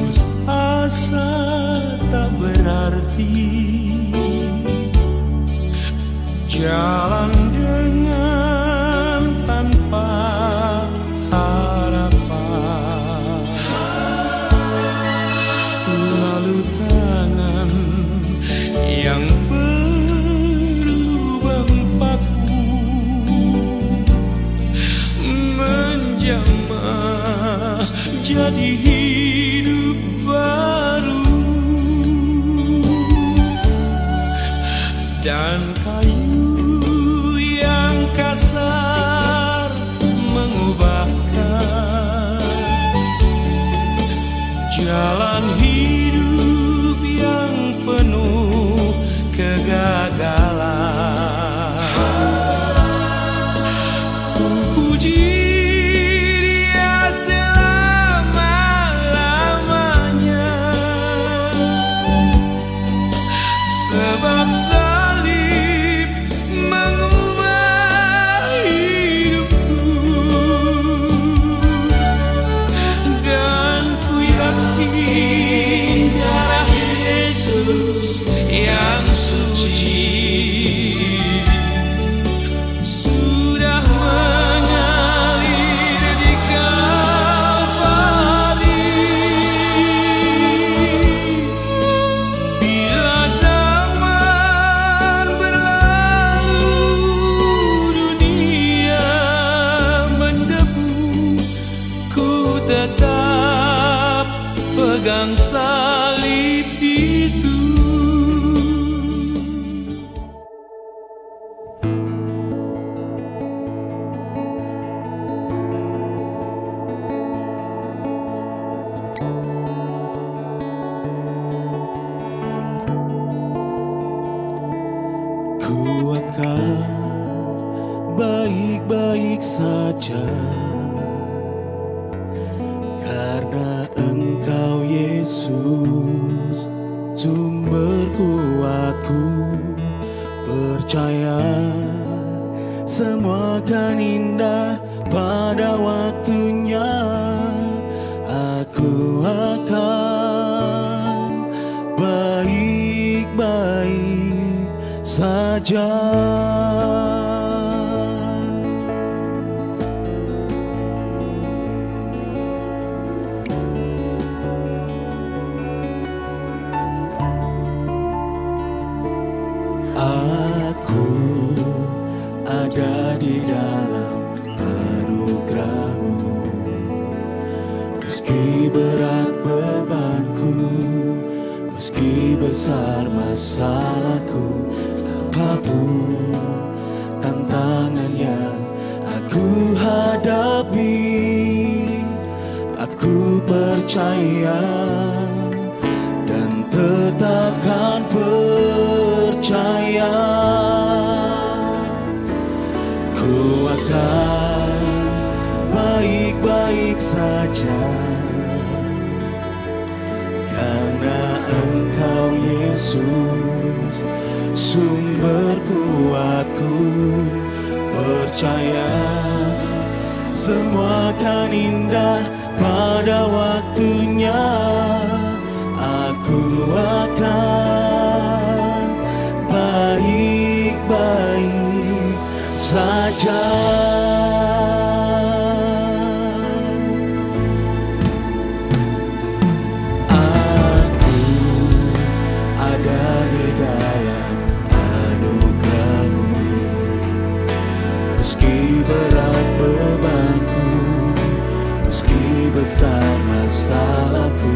putus asa tak berarti, jalan dengan tanpa harapan, lalu tangan yang berlubang paku menjamah jadi hidup baru, dan kayu yang kasar mengubahkan jalan hidup yang penuh kegagalan. Ku puji Dia selama-lamanya, sebab salib mengubah hidupku, dan ku yakin darah Yesus yang suci sudah mengalir di Kalvari. Bila zaman berlalu, dunia mendebu, ku tetap pegang salib itu. Ku akan baik-baik saja, karena Engkau Yesus sumber kuatku. Percaya semua akan indah pada waktunya. Aku akan baik-baik saja. Aku ada di dalam anugerah-Mu, meski berat bebanku, meski besar masalahku, apapun tantangan yang aku hadapi, aku percaya dan tetapkan percaya. Ku akan baik-baik saja, karena Engkau Yesus sumber kuatku. Percaya semua akan indah pada waktunya. Aku akan baik-baik saja. Aku ada di dalam anugerah-Mu, meski berat bebanku, meski besar masalahku,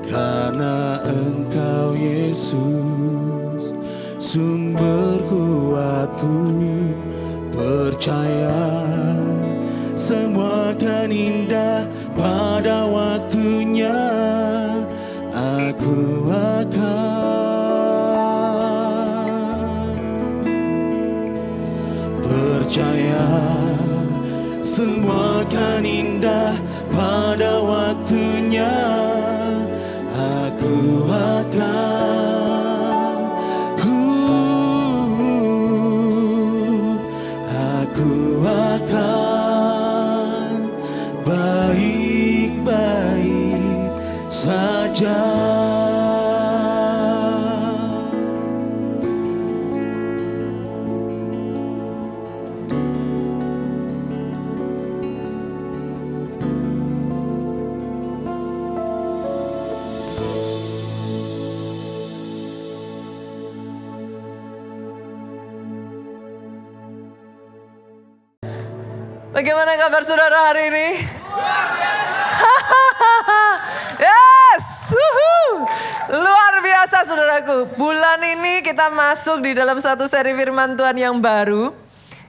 karena Engkau Yesus sumber kuatku. Percaya semua akan indah pada waktunya. Aku akan percaya semua akan indah pada waktunya. Aku akan aku akan baik-baik saja. Bagaimana kabar saudara hari ini? Yes! Luar biasa saudaraku. Bulan ini kita masuk di dalam satu seri firman Tuhan yang baru.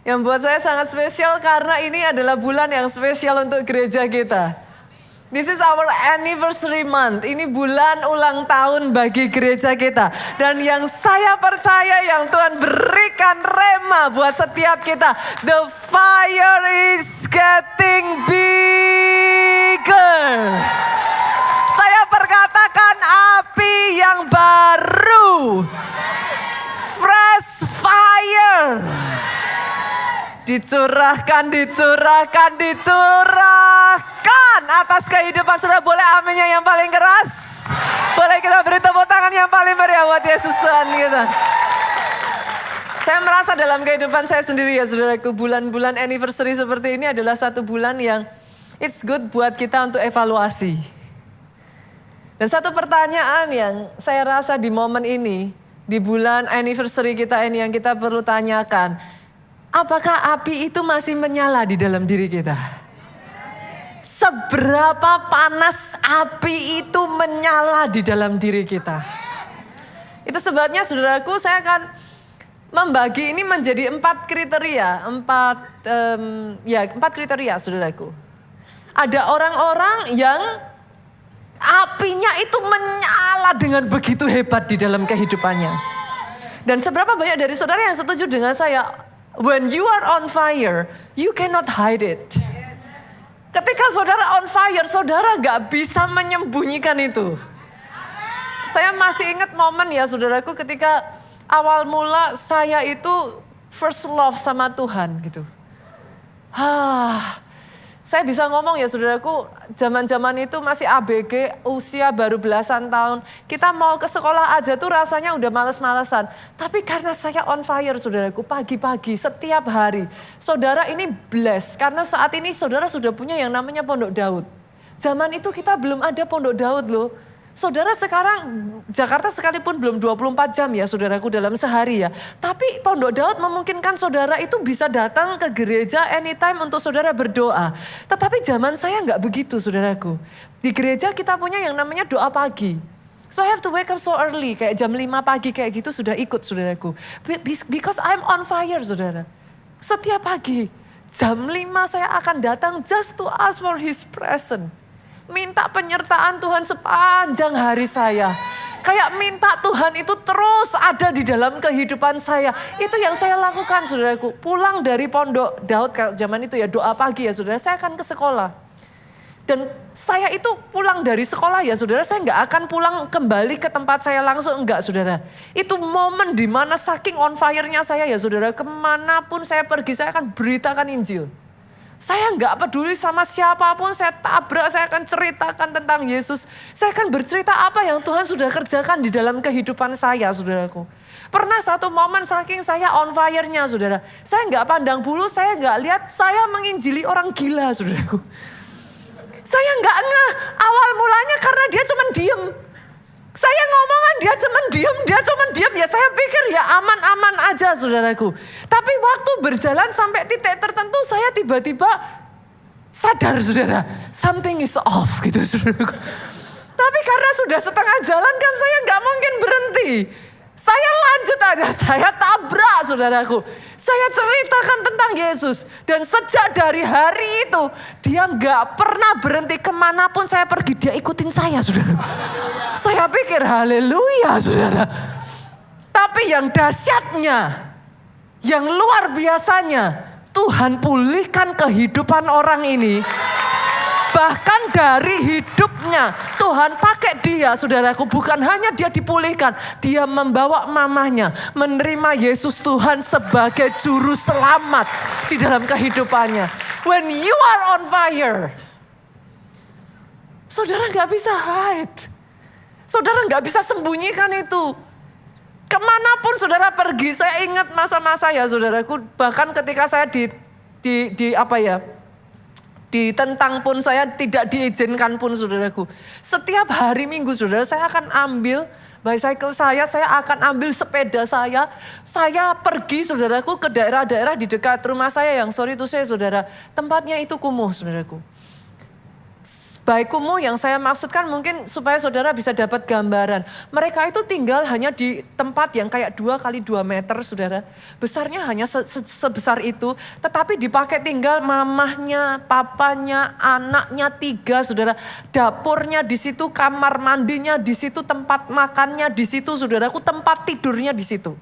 Yang buat saya sangat spesial karena ini adalah bulan yang spesial untuk gereja kita. This is our anniversary month. Ini bulan ulang tahun bagi gereja kita. Dan yang saya percaya yang Tuhan berikan rema buat setiap kita. The fire is getting bigger. Saya perkatakan api yang baru. Fresh fire. Dicurahkan atas kehidupan saudara. Boleh aminnya yang paling keras? Boleh kita beri tepuk tangan yang paling meriah buat Yesus Tuhan kita. Saya merasa dalam kehidupan saya sendiri ya saudaraku, bulan-bulan anniversary seperti ini adalah satu bulan yang it's good buat kita untuk evaluasi. Dan satu pertanyaan yang saya rasa di momen ini, di bulan anniversary kita ini yang kita perlu tanyakan, apakah api itu masih menyala di dalam diri kita? Seberapa panas api itu menyala di dalam diri kita? Itu sebabnya saudaraku saya akan membagi ini menjadi 4 kriteria. 4 kriteria saudaraku. Ada orang-orang yang apinya itu menyala dengan begitu hebat di dalam kehidupannya. Dan seberapa banyak dari saudara yang setuju dengan saya? When you are on fire, you cannot hide it. Ketika saudara on fire, saudara gak bisa menyembunyikan itu. Saya masih ingat momen ya saudaraku ketika awal mula saya itu first love sama Tuhan gitu. Saya bisa ngomong ya saudaraku, zaman-zaman itu masih ABG, usia baru belasan tahun. Kita mau ke sekolah aja tuh rasanya udah males-malesan. Tapi karena saya on fire saudaraku, pagi-pagi setiap hari. Saudara ini blessed karena saat ini saudara sudah punya yang namanya Pondok Daud. Zaman itu kita belum ada Pondok Daud loh. Saudara sekarang, Jakarta sekalipun belum 24 jam ya saudaraku dalam sehari ya. Tapi Pondok Daud memungkinkan saudara itu bisa datang ke gereja anytime untuk saudara berdoa. Tetapi zaman saya nggak begitu saudaraku. Di gereja kita punya yang namanya doa pagi. So I have to wake up so early, kayak jam 5 pagi kayak gitu sudah ikut saudaraku. Because I'm on fire saudara. Setiap pagi jam 5 saya akan datang just to ask for his presence. Minta penyertaan Tuhan sepanjang hari saya. Kayak minta Tuhan itu terus ada di dalam kehidupan saya. Itu yang saya lakukan saudaraku. Pulang dari Pondok Daud zaman itu ya doa pagi ya saudara. Saya akan ke sekolah. Dan saya itu pulang dari sekolah ya saudara. Saya nggak akan pulang kembali ke tempat saya langsung. Enggak saudara. Itu momen dimana saking on fire-nya saya ya saudara. Kemanapun saya pergi saya akan beritakan Injil. Saya nggak peduli sama siapapun, saya tabrak, saya akan ceritakan tentang Yesus. Saya akan bercerita apa yang Tuhan sudah kerjakan di dalam kehidupan saya, saudaraku. Pernah satu momen saking saya on fire-nya, saudara. Saya nggak pandang bulu, saya nggak lihat, saya menginjili orang gila, saudaraku. Saya nggak ngeh awal mulanya karena dia cuma diem. Saya ngomongan dia cuma diem. Ya saya pikir ya aman-aman aja saudaraku. Tapi waktu berjalan sampai titik tertentu saya tiba-tiba sadar saudara. Something is off gitu saudaraku. Tapi karena sudah setengah jalan kan saya nggak mungkin berhenti. Saya lanjut aja, saya tabrak saudaraku. Saya ceritakan tentang Yesus. Dan sejak dari hari itu, dia nggak pernah berhenti kemanapun saya pergi. Dia ikutin saya saudaraku. Saya pikir haleluya saudara. Tapi yang dahsyatnya, yang luar biasanya, Tuhan pulihkan kehidupan orang ini. Bahkan dari hidupnya Tuhan pakai dia saudaraku. Bukan hanya dia dipulihkan. Dia membawa mamahnya menerima Yesus Tuhan sebagai juru selamat di dalam kehidupannya. When you are on fire, saudara gak bisa hide. Saudara gak bisa sembunyikan itu. Kemanapun saudara pergi, saya ingat masa-masa ya saudaraku. Bahkan ketika saya ditentang pun, saya tidak diizinkan pun saudaraku. Setiap hari Minggu saudara, saya akan ambil bicycle saya akan ambil sepeda saya pergi saudaraku ke daerah-daerah di dekat rumah saya yang sorry to say saudara, tempatnya itu kumuh saudaraku. Baik kumuh yang saya maksudkan mungkin supaya saudara bisa dapat gambaran. Mereka itu tinggal hanya di tempat yang kayak 2 kali 2 meter saudara. Besarnya hanya sebesar itu. Tetapi dipakai tinggal mamahnya, papanya, anaknya 3 saudara. Dapurnya di situ, kamar mandinya di situ, tempat makannya di situ saudaraku. Tempat tidurnya di situ.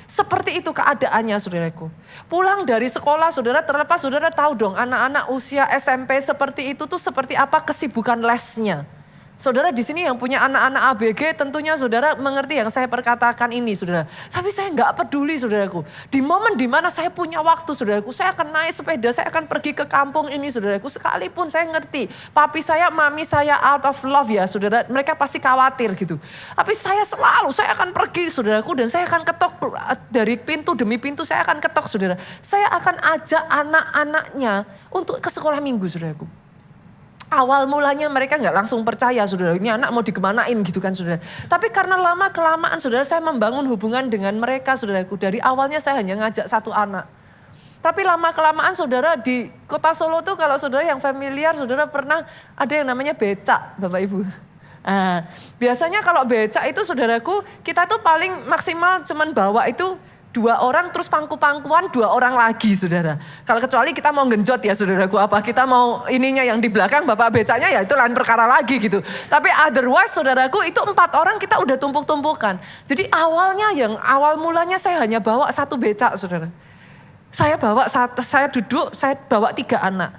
Seperti itu keadaannya saudaraku. Pulang dari sekolah saudara, terlepas saudara tahu dong anak-anak usia SMP seperti itu tuh seperti apa kesibukan lesnya. Saudara di sini yang punya anak-anak ABG tentunya saudara mengerti yang saya perkatakan ini saudara. Tapi saya nggak peduli saudaraku. Di momen dimana saya punya waktu saudaraku, saya akan naik sepeda, saya akan pergi ke kampung ini saudaraku. Sekalipun saya ngerti, papi saya, mami saya out of love ya saudara, mereka pasti khawatir gitu. Tapi saya akan pergi saudaraku dan saya akan ketok dari pintu demi pintu, saya akan ketok saudara. Saya akan ajak anak-anaknya untuk ke sekolah minggu saudaraku. Awal mulanya mereka nggak langsung percaya saudara, ini anak mau dikemanain gitu kan saudara. Tapi karena lama kelamaan saudara saya membangun hubungan dengan mereka saudaraku. Dari awalnya saya hanya ngajak 1 anak. Tapi lama kelamaan saudara di kota Solo tuh kalau saudara yang familiar saudara pernah ada yang namanya becak Bapak Ibu. Nah, biasanya kalau becak itu saudaraku kita tuh paling maksimal cuman bawa itu 2 orang terus pangku-pangkuan 2 orang lagi saudara. Kalau kecuali kita mau genjot ya saudaraku, apa kita mau ininya yang di belakang bapak becaknya ya itu lain perkara lagi gitu. Tapi otherwise saudaraku itu 4 orang kita udah tumpuk-tumpukan. Jadi awal mulanya saya hanya bawa 1 becak saudara. Saya duduk, saya bawa 3 anak.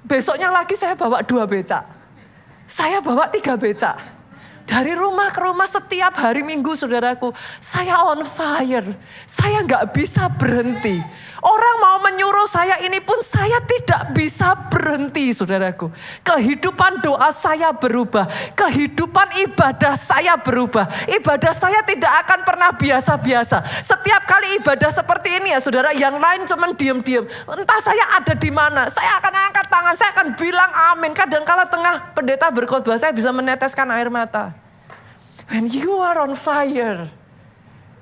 Besoknya lagi saya bawa 2 becak. Saya bawa 3 becak. Dari rumah ke rumah setiap hari Minggu saudaraku, saya on fire. Saya gak bisa berhenti. Orang mau menyuruh saya ini pun saya tidak bisa berhenti saudaraku. Kehidupan doa saya berubah. Kehidupan ibadah saya berubah. Ibadah saya tidak akan pernah biasa-biasa. Setiap kali ibadah seperti ini ya saudara, yang lain cuman diem-diem. Entah saya ada di mana, saya akan angkat tangan, saya akan bilang amin. Kadang-kala tengah pendeta berkhotbah saya bisa meneteskan air mata. When you are on fire,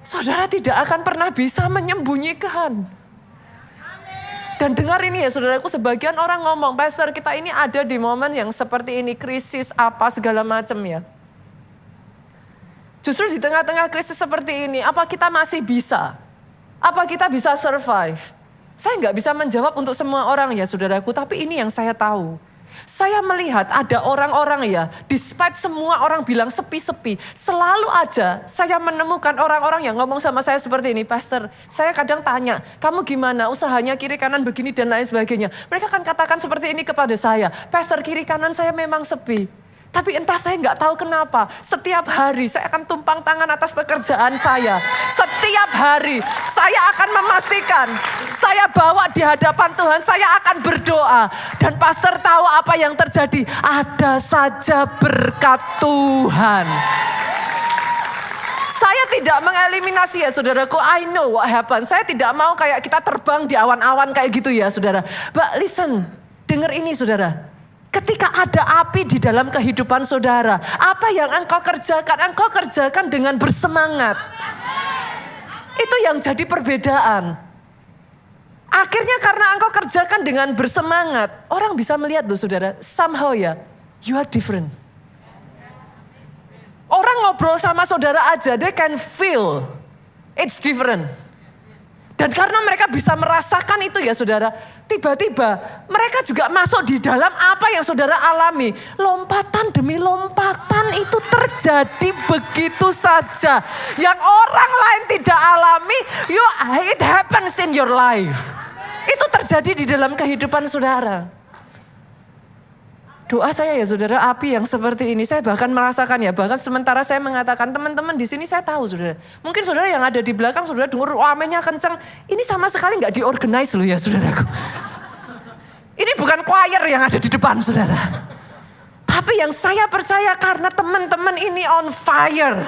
saudara tidak akan pernah bisa menyembunyikan. Dan dengar ini ya saudaraku, sebagian orang ngomong, Pastor kita ini ada di momen yang seperti ini, krisis apa segala macam ya. Justru di tengah-tengah krisis seperti ini, apa kita masih bisa? Apa kita bisa survive? Saya nggak bisa menjawab untuk semua orang ya saudaraku, tapi ini yang saya tahu. Saya melihat ada orang-orang ya, despite semua orang bilang sepi-sepi, selalu aja saya menemukan orang-orang yang ngomong sama saya seperti ini, Pastor, saya kadang tanya, kamu gimana, usahanya kiri kanan begini dan lain sebagainya. Mereka akan katakan seperti ini kepada saya, Pastor kiri kanan saya memang sepi. Tapi entah saya nggak tahu kenapa, setiap hari saya akan tumpang tangan atas pekerjaan saya. Setiap hari saya akan memastikan, saya bawa di hadapan Tuhan, saya akan berdoa. Dan pastor tahu apa yang terjadi, ada saja berkat Tuhan. Saya tidak mengeliminasi ya saudaraku, I know what happened. Saya tidak mau kayak kita terbang di awan-awan kayak gitu ya saudara. But listen, dengar ini saudara. Ketika ada api di dalam kehidupan saudara, apa yang engkau kerjakan dengan bersemangat. Itu yang jadi perbedaan. Akhirnya karena engkau kerjakan dengan bersemangat, orang bisa melihat loh saudara, somehow ya, you are different. ngobrol sama saudara aja, they can feel it's different. Dan karena mereka bisa merasakan itu ya saudara, tiba-tiba mereka juga masuk di dalam apa yang saudara alami. Lompatan demi lompatan itu terjadi begitu saja. Yang orang lain tidak alami, it happens in your life. Itu terjadi di dalam kehidupan saudara. Doa saya ya saudara, api yang seperti ini saya bahkan merasakan ya. Bahkan sementara saya mengatakan teman-teman di sini saya tahu saudara. Mungkin saudara yang ada di belakang saudara dengar amennya kencang. Ini sama sekali nggak diorganize loh ya saudaraku. Ini bukan choir yang ada di depan saudara. Tapi yang saya percaya karena teman-teman ini on fire.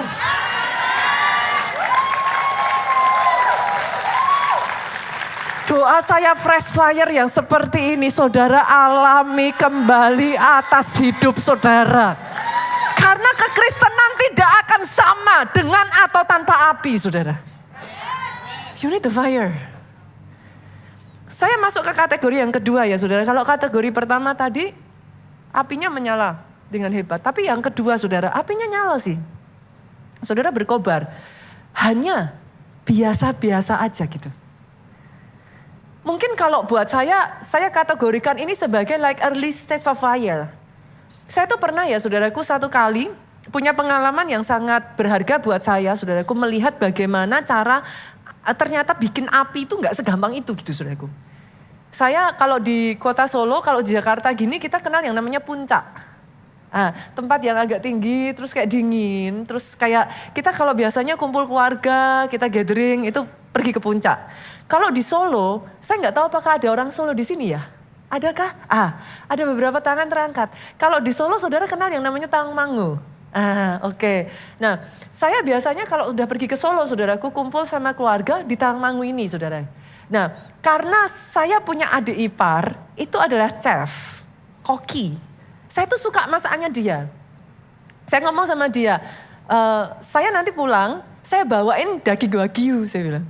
Doa saya fresh fire yang seperti ini saudara alami kembali atas hidup saudara. Karena kekristenan tidak akan sama dengan atau tanpa api saudara. You need the fire. Saya masuk ke kategori yang kedua ya saudara. Kalau kategori pertama tadi apinya menyala dengan hebat. Tapi yang kedua saudara apinya nyala sih. Saudara berkobar. Hanya biasa-biasa aja gitu. Mungkin kalau buat saya kategorikan ini sebagai like early stage of fire. Saya tuh pernah ya saudaraku satu kali punya pengalaman yang sangat berharga buat saya saudaraku. Melihat bagaimana cara ternyata bikin api itu gak segampang itu gitu saudaraku. Saya kalau di kota Solo, kalau di Jakarta gini kita kenal yang namanya puncak. Tempat yang agak tinggi, terus kayak dingin. Terus kayak kita kalau biasanya kumpul keluarga, kita gathering itu pergi ke puncak. Kalau di Solo, saya nggak tahu apakah ada orang Solo di sini ya? Adakah? Ada beberapa tangan terangkat. Kalau di Solo saudara kenal yang namanya Tawangmangu. Oke. Nah, saya biasanya kalau udah pergi ke Solo saudaraku kumpul sama keluarga di Tawangmangu ini saudara. Nah, karena saya punya adik ipar, itu adalah chef, koki. Saya tuh suka masakannya dia. Saya ngomong sama dia, saya nanti pulang, saya bawain daging wagyu, saya bilang.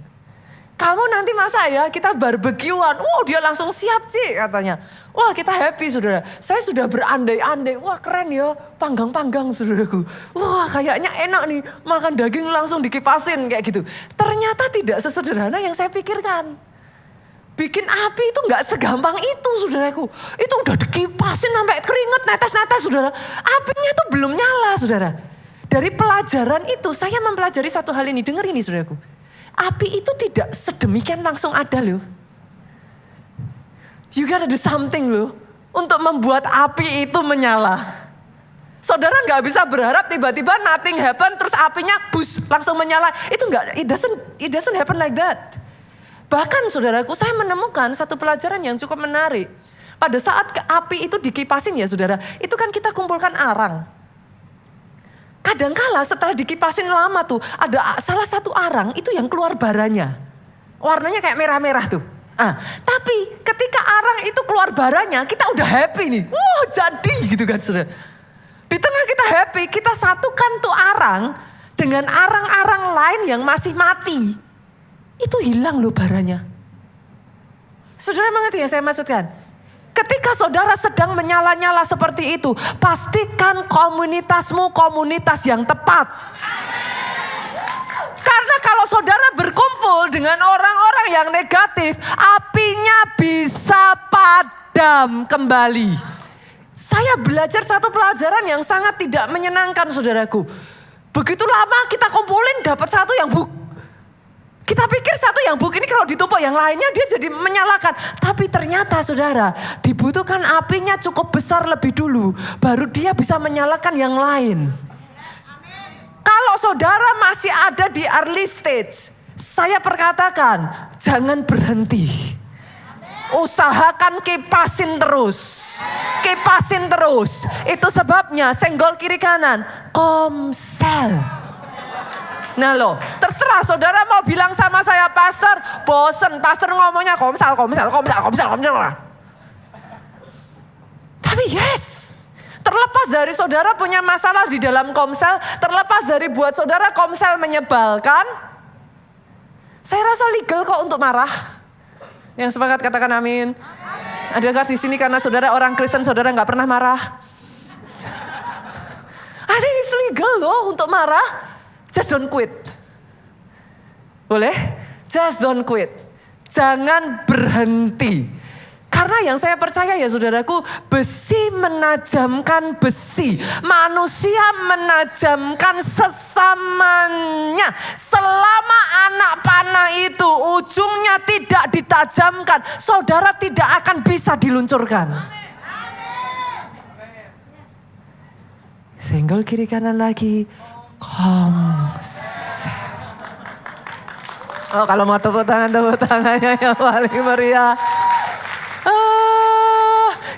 Kamu nanti masak ya, kita barbekyuan. Dia langsung siap Ci katanya. Wah kita happy saudara. Saya sudah berandai-andai, wah keren ya, panggang-panggang saudaraku. Wah kayaknya enak nih, makan daging langsung dikipasin kayak gitu. Ternyata tidak sesederhana yang saya pikirkan. Bikin api itu gak segampang itu saudaraku. Itu udah dikipasin sampai keringet netes-netes saudara. Apinya tuh belum nyala saudara. Dari pelajaran itu saya mempelajari satu hal ini, dengar ini saudaraku. Api itu tidak sedemikian langsung ada loh. You gotta do something loh. Untuk membuat api itu menyala. Saudara gak bisa berharap tiba-tiba nothing happen terus apinya bus langsung menyala. Itu gak, it doesn't happen like that. Bahkan saudaraku saya menemukan satu pelajaran yang cukup menarik. Pada saat api itu dikipasin ya saudara. Itu kan kita kumpulkan arang. Kadangkala setelah dikipasin lama tuh ada salah satu arang itu yang keluar baranya. Warnanya kayak merah-merah tuh. Tapi ketika arang itu keluar baranya kita udah happy nih. Jadi gitu kan saudara. Di tengah kita happy kita satukan tuh arang dengan arang-arang lain yang masih mati. Itu hilang loh baranya. Saudara mengerti yang saya maksudkan? Ketika saudara sedang menyala-nyala seperti itu, pastikan komunitasmu komunitas yang tepat. Karena kalau saudara berkumpul dengan orang-orang yang negatif, apinya bisa padam kembali. Saya belajar satu pelajaran yang sangat tidak menyenangkan saudaraku. Begitu lama kita kumpulin dapat satu yang kita pikir satu yang ini kalau ditumpuk yang lainnya dia jadi menyalakan. Tapi ternyata saudara dibutuhkan apinya cukup besar lebih dulu. Baru dia bisa menyalakan yang lain. Kalau saudara masih ada di early stage. Saya perkatakan jangan berhenti. Usahakan kipasin terus. Kipasin terus. Itu sebabnya senggol kiri kanan. Komsel. Nah loh, terserah saudara mau bilang sama saya pastor, bosen pastor ngomongnya komsel. Tapi yes, terlepas dari saudara punya masalah di dalam komsel, terlepas dari buat saudara komsel menyebalkan, saya rasa legal kok untuk marah. Yang sepakat katakan amin. Adakah di sini karena saudara orang Kristen saudara nggak pernah marah? I think It's legal loh untuk marah. Just don't quit. Boleh? Just don't quit. Jangan berhenti. Karena yang saya percaya ya saudaraku, besi menajamkan besi. Manusia menajamkan sesamanya. Selama anak panah itu ujungnya tidak ditajamkan, saudara tidak akan bisa diluncurkan. Senggol kiri kanan lagi. Konsep. Oh, kalau mau tepuk tangannya yang paling meriah.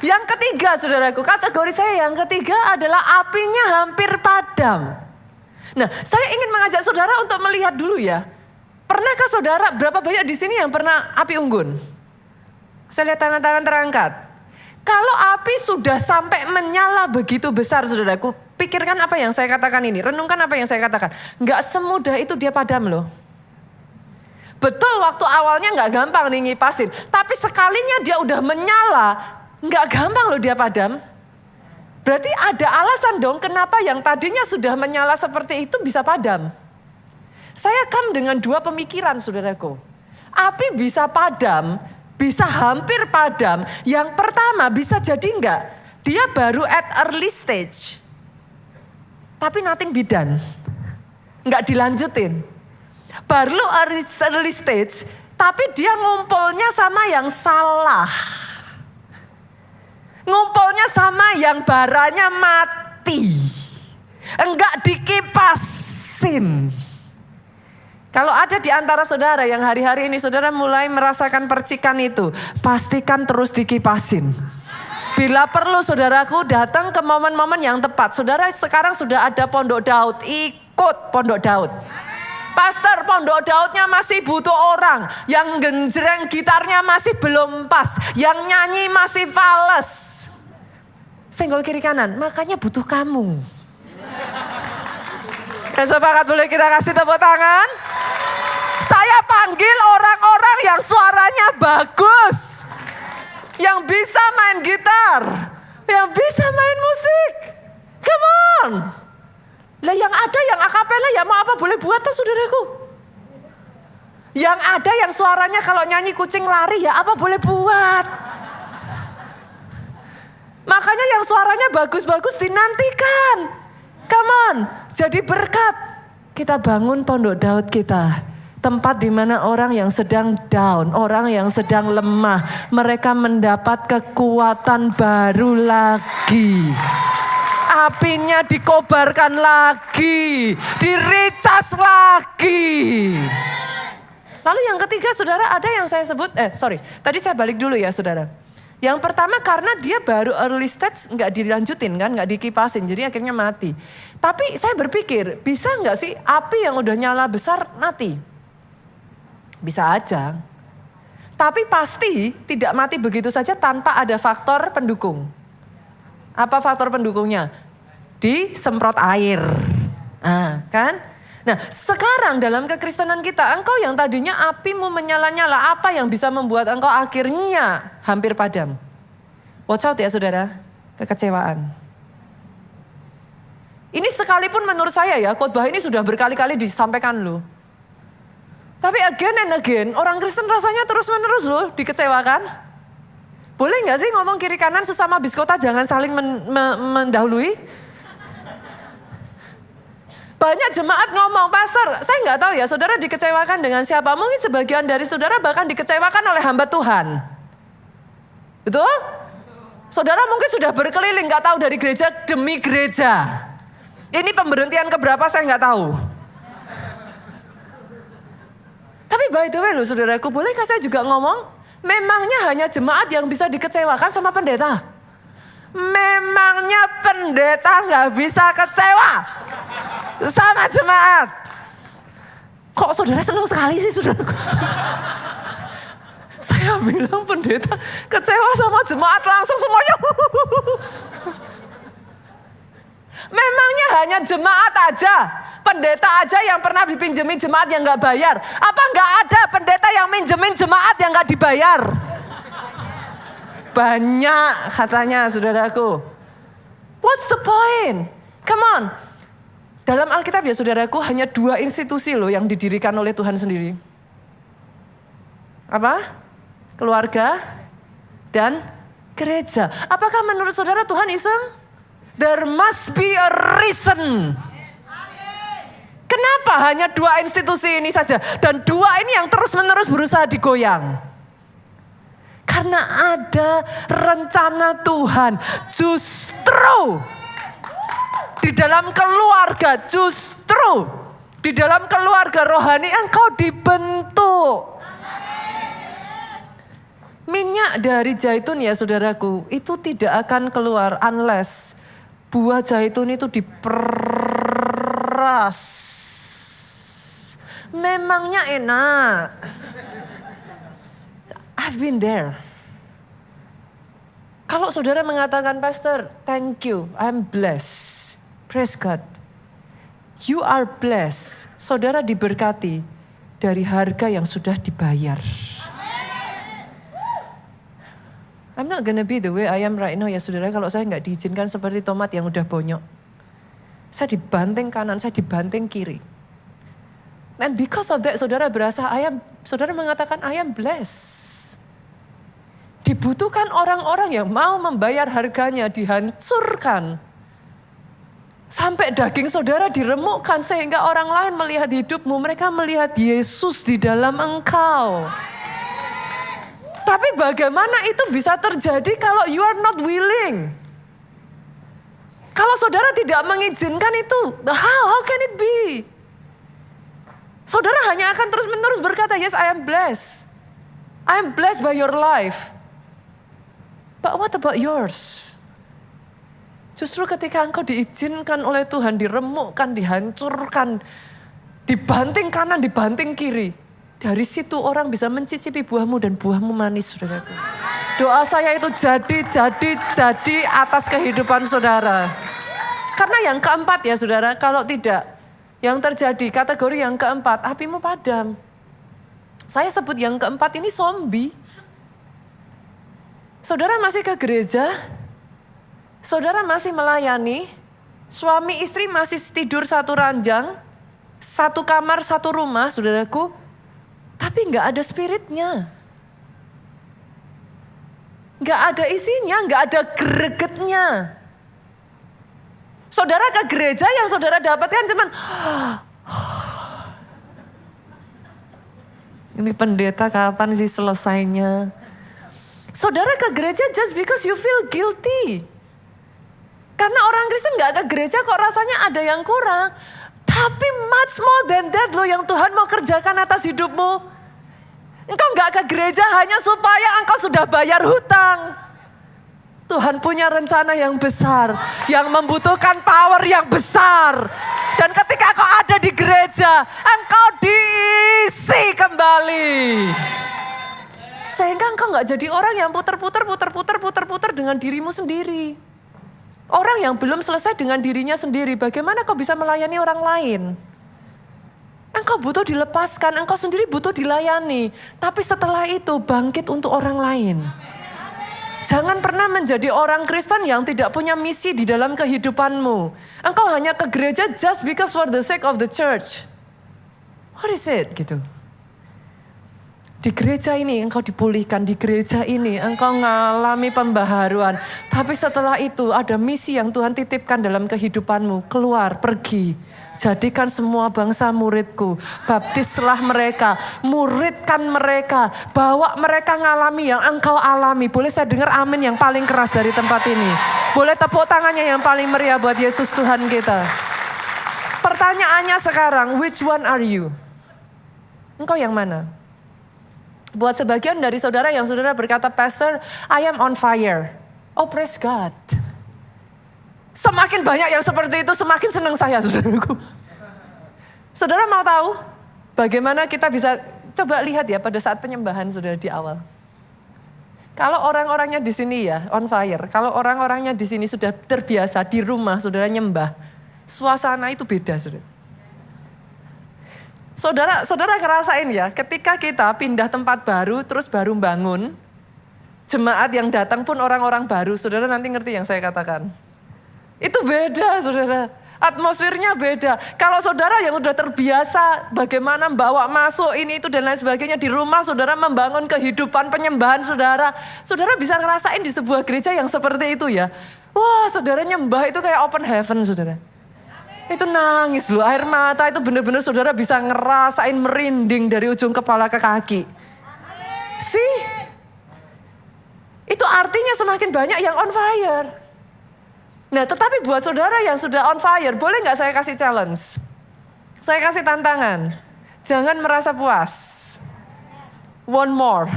Yang ketiga saudaraku, kategori saya yang ketiga adalah apinya hampir padam. Nah, saya ingin mengajak saudara untuk melihat dulu ya. Pernahkah saudara, berapa banyak di sini yang pernah api unggun? Saya lihat tangan-tangan terangkat. Kalau api sudah sampai menyala begitu besar saudaraku, pikirkan apa yang saya katakan ini, renungkan apa yang saya katakan. Nggak semudah itu dia padam loh. Betul waktu awalnya nggak gampang nih ngipasin, tapi sekalinya dia udah menyala, nggak gampang loh dia padam. Berarti ada alasan dong kenapa yang tadinya sudah menyala seperti itu bisa padam. Saya come dengan dua pemikiran saudaraku. Api bisa padam, bisa hampir padam. Yang pertama bisa jadi enggak, dia baru at early stage. Tapi nothing be done. Enggak dilanjutin. Baru early stage, tapi dia ngumpulnya sama yang salah. Ngumpulnya sama yang baranya mati. Enggak dikipasin. Kalau ada di antara saudara yang hari-hari ini saudara mulai merasakan percikan itu, pastikan terus dikipasin. Bila perlu saudaraku datang ke momen-momen yang tepat. Saudara sekarang sudah ada Pondok Daud, ikut Pondok Daud. Pastor, Pondok Daudnya masih butuh orang. Yang genjreng gitarnya masih belum pas. Yang nyanyi masih fales. Senggol kiri kanan, makanya butuh kamu. Dan sepakat boleh kita kasih tepuk tangan? Saya panggil orang-orang yang suaranya bagus. Yang bisa main gitar. Yang bisa main musik. Come on. Lah yang ada yang akapela ya mau apa boleh buat tuh saudaraku. Yang ada yang suaranya kalau nyanyi kucing lari ya apa boleh buat. Makanya yang suaranya bagus-bagus dinantikan. Come on, jadi berkat. Kita bangun Pondok Daud kita. Tempat di mana orang yang sedang down, orang yang sedang lemah. Mereka mendapat kekuatan baru lagi. Apinya dikobarkan lagi, diricas lagi. Lalu yang ketiga saudara ada yang saya sebut, tadi saya balik dulu ya saudara. Yang pertama karena dia baru early stage nggak dilanjutin kan, nggak dikipasin, jadi akhirnya mati. Tapi saya berpikir bisa nggak sih api yang udah nyala besar mati? Bisa aja. Tapi pasti tidak mati begitu saja tanpa ada faktor pendukung. Apa faktor pendukungnya? Disemprot air. Kan? Nah sekarang dalam kekristenan kita, engkau yang tadinya apimu menyala-nyala, apa yang bisa membuat engkau akhirnya hampir padam? Watch out ya saudara, kekecewaan. Ini sekalipun menurut saya ya, khotbah ini sudah berkali-kali disampaikan loh. Tapi again and again, orang Kristen rasanya terus-menerus loh dikecewakan. Boleh gak sih ngomong kiri kanan sesama biskota jangan saling mendahului? Banyak jemaat ngomong, pastor, saya nggak tahu ya saudara dikecewakan dengan siapa. Mungkin sebagian dari saudara bahkan dikecewakan oleh hamba Tuhan. Betul? Saudara mungkin sudah berkeliling nggak tahu dari gereja demi gereja. Ini pemberhentian keberapa saya nggak tahu. Tapi by the way loh saudaraku, bolehkah saya juga ngomong? Memangnya hanya jemaat yang bisa dikecewakan sama pendeta? Memangnya pendeta nggak bisa kecewa sama jemaat? Kok saudara senang sekali sih saudara? Saya bilang pendeta kecewa sama jemaat langsung semuanya. Memangnya hanya jemaat aja, pendeta aja yang pernah dipinjemin jemaat yang nggak bayar? Apa nggak ada pendeta yang minjemin jemaat yang nggak dibayar? Banyak katanya saudaraku. What's the point? Come on. Dalam Alkitab ya saudaraku, hanya 2 institusi loh yang didirikan oleh Tuhan sendiri. Apa? Keluarga dan gereja. Apakah menurut saudara Tuhan iseng? There must be a reason. Kenapa hanya 2 institusi ini saja? Dan 2 ini yang terus-menerus berusaha digoyang. Karena ada rencana Tuhan. Justru di dalam keluarga, justru di dalam keluarga rohani engkau dibentuk. Minyak dari zaitun ya saudaraku, itu tidak akan keluar unless buah zaitun itu diperas. Memangnya enak. I've been there. Kalau saudara mengatakan, Pastor, thank you, I'm blessed. Praise God. You are blessed. Saudara diberkati dari harga yang sudah dibayar. I'm not gonna be the way I am right now ya saudara, kalau saya nggak diizinkan seperti tomat yang udah bonyok. Saya dibanting kanan, saya dibanting kiri. And because of that saudara berasa, saudara mengatakan I am blessed. Dibutuhkan orang-orang yang mau membayar harganya, dihancurkan. Sampai daging saudara diremukkan sehingga orang lain melihat hidupmu, mereka melihat Yesus di dalam engkau. Tapi bagaimana itu bisa terjadi kalau you are not willing? Kalau saudara tidak mengizinkan itu, how can it be? Saudara hanya akan terus-menerus berkata, yes I am blessed. I am blessed by your life. But what about yours? Justru ketika engkau diizinkan oleh Tuhan, diremukkan, dihancurkan, dibanting kanan, dibanting kiri. Dari situ orang bisa mencicipi buahmu dan buahmu manis, saudaraku. Doa saya itu jadi atas kehidupan saudara. Karena yang keempat ya saudara, kalau tidak, yang terjadi kategori yang keempat, apimu padam. Saya sebut yang keempat ini zombie. Saudara masih ke gereja, saudara masih melayani, suami istri masih tidur satu ranjang, satu kamar, satu rumah, saudaraku. Tapi gak ada spiritnya. Gak ada isinya, gak ada gregetnya. Saudara ke gereja yang saudara dapatkan cuman ini pendeta kapan sih selesainya? Saudara ke gereja just because you feel guilty. Karena orang Kristen gak ke gereja kok rasanya ada yang kurang. Tapi much more than that loh yang Tuhan mau kerjakan atas hidupmu. Engkau gak ke gereja hanya supaya engkau sudah bayar hutang. Tuhan punya rencana yang besar. Yang membutuhkan power yang besar. Dan ketika engkau ada di gereja, engkau diisi kembali. Sehingga engkau gak jadi orang yang putar-putar dengan dirimu sendiri. Orang yang belum selesai dengan dirinya sendiri, bagaimana kau bisa melayani orang lain? Engkau butuh dilepaskan, engkau sendiri butuh dilayani. Tapi setelah itu bangkit untuk orang lain. Jangan pernah menjadi orang Kristen yang tidak punya misi di dalam kehidupanmu. Engkau hanya ke gereja just because for the sake of the church. What is it gitu? Di gereja ini engkau dipulihkan, di gereja ini engkau mengalami pembaharuan. Tapi setelah itu ada misi yang Tuhan titipkan dalam kehidupanmu. Keluar, pergi. Jadikan semua bangsa muridku. Baptislah mereka, muridkan mereka. Bawa mereka ngalami yang engkau alami. Boleh saya dengar amin yang paling keras dari tempat ini. Boleh tepuk tangannya yang paling meriah buat Yesus Tuhan kita. Pertanyaannya sekarang, which one are you? Engkau yang mana? Buat sebagian dari saudara yang saudara berkata, Pastor, I am on fire. Oh praise God. Semakin banyak yang seperti itu, semakin senang saya saudaraku. Saudara mau tahu bagaimana kita bisa, coba lihat ya pada saat penyembahan saudara di awal. Kalau orang-orangnya di sini ya on fire, kalau orang-orangnya di sini sudah terbiasa di rumah saudara nyembah, suasana itu beda saudara. Saudara ngerasain ya, ketika kita pindah tempat baru, terus baru bangun, jemaat yang datang pun orang-orang baru, saudara nanti ngerti yang saya katakan. Itu beda saudara, Atmosfernya beda. Kalau saudara yang udah terbiasa bagaimana bawa masuk ini itu dan lain sebagainya. Di rumah saudara membangun kehidupan penyembahan saudara. Saudara bisa ngerasain di sebuah gereja yang seperti itu ya. Wah, saudara nyembah itu kayak open heaven saudara. Itu nangis loh, air mata itu benar-benar saudara bisa ngerasain merinding dari ujung kepala ke kaki. Sih, itu artinya semakin banyak yang on fire. Nah, tetapi buat saudara yang sudah on fire, boleh nggak saya kasih challenge? Saya kasih tantangan. Jangan merasa puas. One more.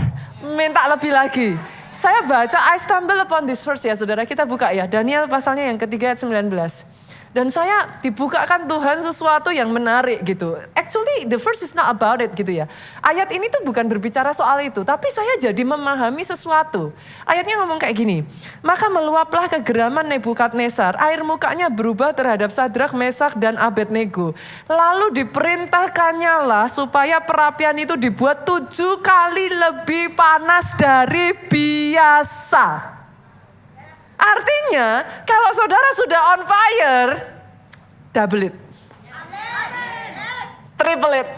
Minta lebih lagi. Saya baca, I stumble upon this verse ya saudara. Kita buka ya, Daniel pasalnya yang ketiga ayat 19. Dan saya dibukakan Tuhan sesuatu yang menarik gitu. Actually the verse is not about it gitu ya. Ayat ini tuh bukan berbicara soal itu. Tapi saya jadi memahami sesuatu. Ayatnya ngomong kayak gini. Maka meluaplah kegeraman Nebukadnezar. Air mukanya berubah terhadap Sadrak, Mesak dan Abednego. Lalu diperintahkannya lah supaya perapian itu dibuat 7 kali lebih panas dari biasa. Artinya kalau saudara sudah on fire, double it. Triple it.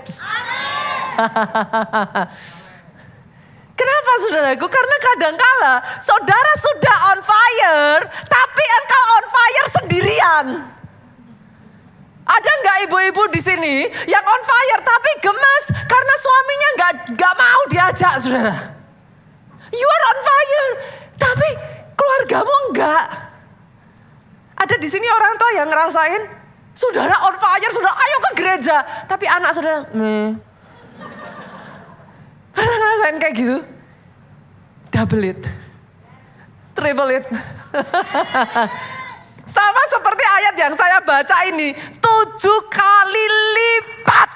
Kenapa saudaraku? Karena kadangkala saudara sudah on fire, tapi engkau on fire sendirian. Ada nggak ibu-ibu di sini yang on fire tapi gemes karena suaminya nggak mau diajak saudara? You are on fire, tapi keluargamu enggak. Ada di sini orang tua yang ngerasain, saudara on fire, saudara ayo ke gereja. Tapi anak saudara, pernah ngerasain kayak gitu? Double it. Triple it. Sama seperti ayat yang saya baca ini, 7 kali lipat.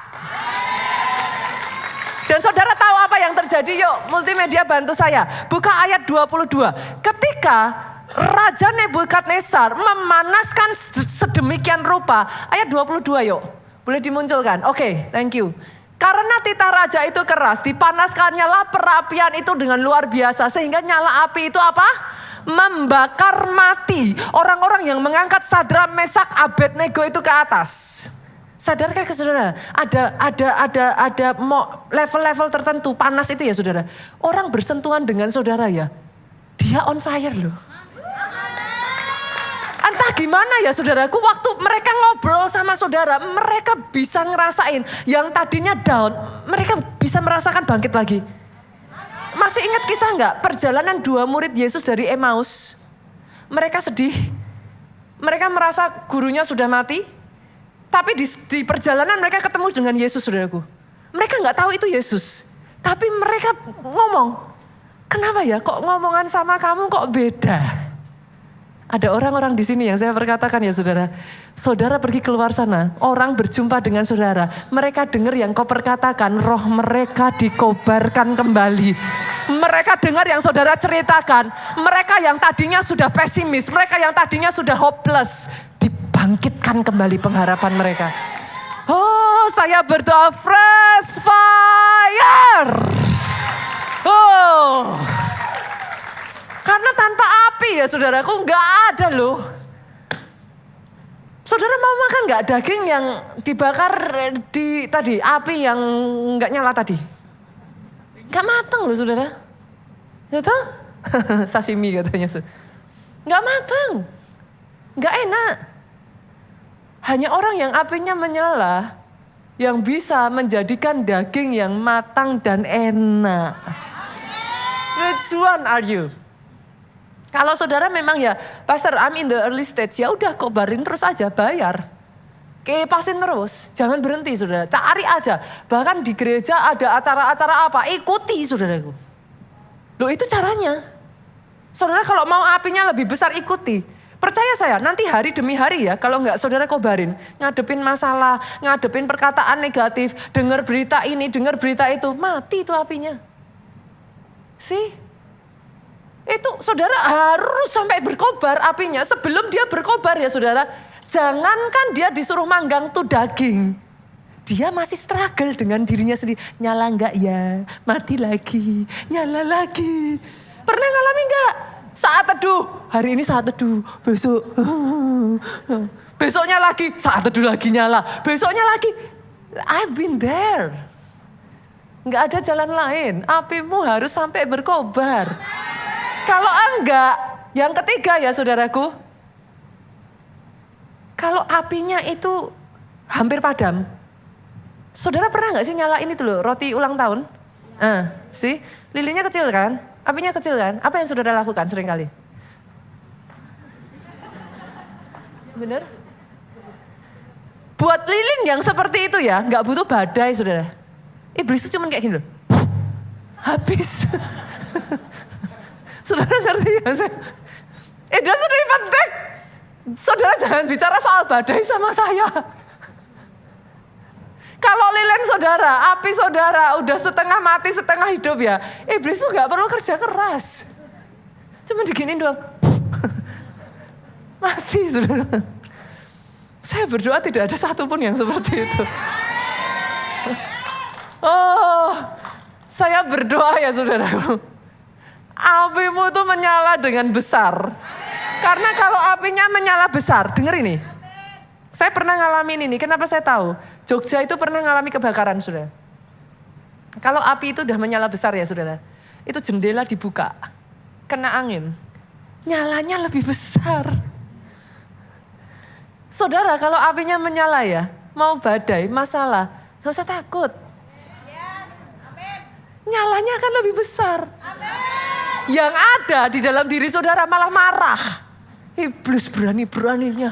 Dan saudara tahu apa yang terjadi? Yuk multimedia bantu saya. Buka ayat 22. Ketika Raja Nebukadnezar memanaskan sedemikian rupa. Ayat 22 yuk. Boleh dimunculkan? Oke, thank you. Karena titah raja itu keras, dipanaskannya lah perapian itu dengan luar biasa. Sehingga nyala api itu apa? Membakar mati orang-orang yang mengangkat Sadrak, Mesak, Abednego itu ke atas. Sadarkah ke saudara? Ada level-level tertentu panas itu ya saudara. Orang bersentuhan dengan saudara ya. Dia on fire loh. Entah gimana ya saudaraku, waktu mereka ngobrol sama saudara, mereka bisa ngerasain yang tadinya down, mereka bisa merasakan bangkit lagi. Masih ingat kisah nggak? Perjalanan 2 murid Yesus dari Emmaus. Mereka sedih. Mereka merasa gurunya sudah mati. Tapi di perjalanan mereka ketemu dengan Yesus saudaraku. Mereka nggak tahu itu Yesus. Tapi mereka ngomong, kenapa ya kok ngomongan sama kamu kok beda? Ada orang-orang di sini yang saya perkatakan ya saudara. Saudara pergi keluar sana, orang berjumpa dengan saudara. Mereka dengar yang kau perkatakan, roh mereka dikobarkan kembali. Mereka dengar yang saudara ceritakan. Mereka yang tadinya sudah pesimis, mereka yang tadinya sudah hopeless. Bangkitkan kembali pengharapan mereka. Oh, saya berdoa fresh fire. Oh, karena tanpa api ya saudaraku nggak ada loh. Saudara mau makan nggak daging yang dibakar di tadi api yang nggak nyala tadi? Nggak matang loh saudara. Gitu? Sashimi katanya. Nggak matang, nggak enak. Hanya orang yang apinya menyala yang bisa menjadikan daging yang matang dan enak. Which one are you? Kalau saudara memang ya, Pastor I'm in the early stage, ya udah kobarin terus aja, bayar. Kipasin terus, jangan berhenti saudara, cari aja. Bahkan di gereja ada acara-acara apa, ikuti saudaraku. Loh itu caranya. Saudara kalau mau apinya lebih besar ikuti. Percaya saya, nanti hari demi hari ya, kalau enggak saudara kobarin, ngadepin masalah, ngadepin perkataan negatif, dengar berita ini, dengar berita itu, mati itu apinya. Sih, itu saudara harus sampai berkobar apinya, sebelum dia berkobar ya saudara, jangankan dia disuruh manggang tuh daging. Dia masih struggle dengan dirinya sendiri, nyala enggak ya, mati lagi, nyala lagi. Pernah ngalami enggak? Saat teduh, hari ini saat teduh, besok Besoknya lagi, saat teduh lagi nyala. Besoknya lagi, I've been there. Nggak ada jalan lain, apimu harus sampai berkobar. Kalau enggak, yang ketiga ya saudaraku. Kalau apinya itu hampir padam. Saudara pernah nggak sih nyalain itu loh, roti ulang tahun? Sih, lilinnya kecil kan? Apinya kecil kan? Apa yang saudara lakukan seringkali? Bener? Buat lilin yang seperti itu ya, nggak butuh badai saudara. Iblis itu cuma kayak gini loh. Habis. Saudara ngerti ya? It doesn't even take. Saudara jangan bicara soal badai sama saya. Kalau lilin saudara, api saudara udah setengah mati, setengah hidup ya. Iblis tuh gak perlu kerja keras. Cuma diginin doang. Mati saudara. Saya berdoa tidak ada satupun yang seperti itu. Oh, saya berdoa ya saudaraku. Apimu tuh menyala dengan besar. Karena kalau apinya menyala besar, denger ini. Saya pernah ngalamin ini, kenapa saya tahu? Jogja itu pernah ngalami kebakaran saudara. Kalau api itu udah menyala besar ya saudara. Itu jendela dibuka, kena angin. Nyalanya lebih besar. Saudara kalau apinya menyala ya, mau badai, masalah, gak usah takut. Nyalanya akan lebih besar. Yang ada di dalam diri saudara malah marah. Iblis berani-beraninya.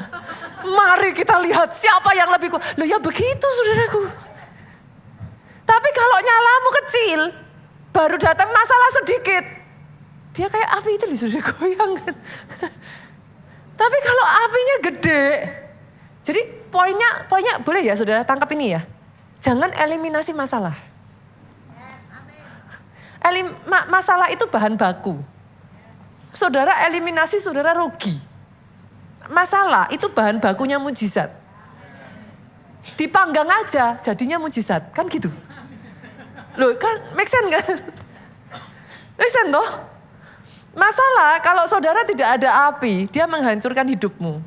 Mari kita lihat siapa yang lebih kuat. Loh ya begitu saudaraku. Tapi kalau nyalamu kecil, baru datang masalah sedikit. Dia kayak api itu sudah goyang kan. Tapi kalau apinya gede. Jadi poinnya boleh ya saudara tangkap ini ya. Jangan eliminasi masalah. Masalah itu bahan baku. Saudara eliminasi, saudara rugi. Masalah itu bahan bakunya mujizat. Dipanggang aja jadinya mujizat. Kan gitu. Loh kan make sense kan? Make sense toh? Masalah kalau saudara tidak ada api, dia menghancurkan hidupmu.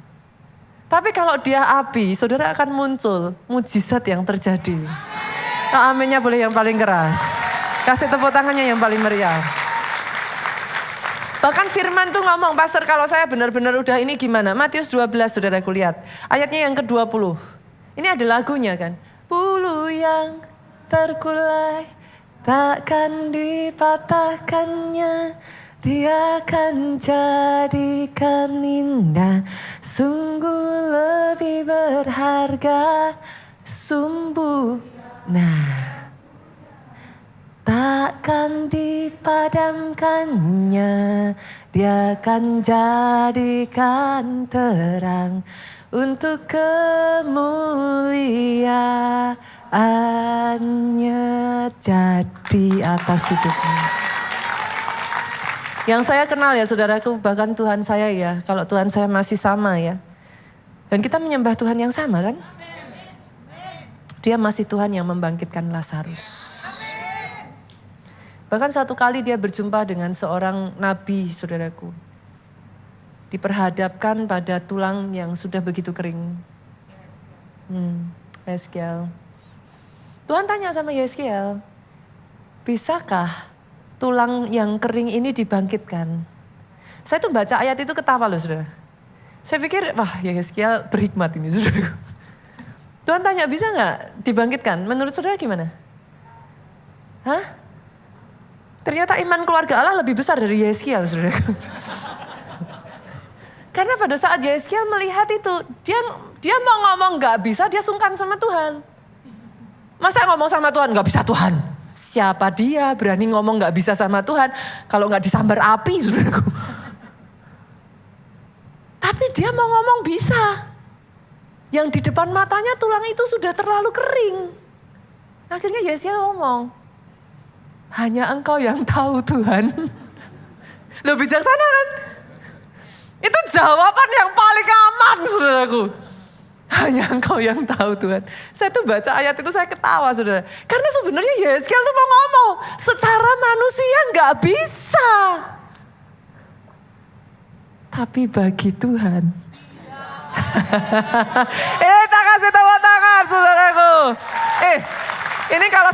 Tapi kalau dia api, saudara akan muncul mujizat yang terjadi. Nah, aminnya boleh yang paling keras. Kasih tepuk tangannya yang paling meriah. Bahkan firman tuh ngomong, pastor kalau saya benar-benar udah ini gimana? Matius 12 saudaraku lihat. Ayatnya yang ke-20. Ini ada lagunya kan. Bulu yang terkulai takkan dipatahkannya. Dia akan jadikan indah. Sungguh lebih berharga sumbu. Nah. Takkan dipadamkannya, dia akan jadikan terang untuk kemuliaannya jadi atas hidupnya. Yang saya kenal ya saudaraku, bahkan Tuhan saya ya, kalau Tuhan saya masih sama ya. Dan kita menyembah Tuhan yang sama kan? Dia masih Tuhan yang membangkitkan Lazarus. Bahkan satu kali dia berjumpa dengan seorang nabi, saudaraku. Diperhadapkan pada tulang yang sudah begitu kering. Yeskiel. Tuhan tanya sama Yeskiel, bisakah tulang yang kering ini dibangkitkan? Saya tuh baca ayat itu ketawa loh saudara. Saya pikir, wah Yeskiel berhikmat ini saudaraku. Tuhan tanya, bisa gak dibangkitkan? Menurut saudara gimana? Hah? Ternyata iman keluarga Allah lebih besar dari Yeskiel, saudara. Karena pada saat Yeskiel melihat itu, dia mau ngomong gak bisa, dia sungkan sama Tuhan. Masa ngomong sama Tuhan, gak bisa Tuhan? Siapa dia berani ngomong gak bisa sama Tuhan, kalau gak disambar api, saudaraku. Tapi dia mau ngomong bisa. Yang di depan matanya tulang itu sudah terlalu kering. Akhirnya Yeskiel ngomong, hanya Engkau yang tahu Tuhan. Loh bijaksana kan? Itu jawaban yang paling aman saudaraku. Hanya Engkau yang tahu Tuhan. Saya tuh baca ayat itu saya ketawa saudara. Karena sebenarnya Yeskiel tuh mau ngomong. Secara manusia gak bisa. Tapi bagi Tuhan Kita kasih tepuk tangan saudaraku. Ini kalau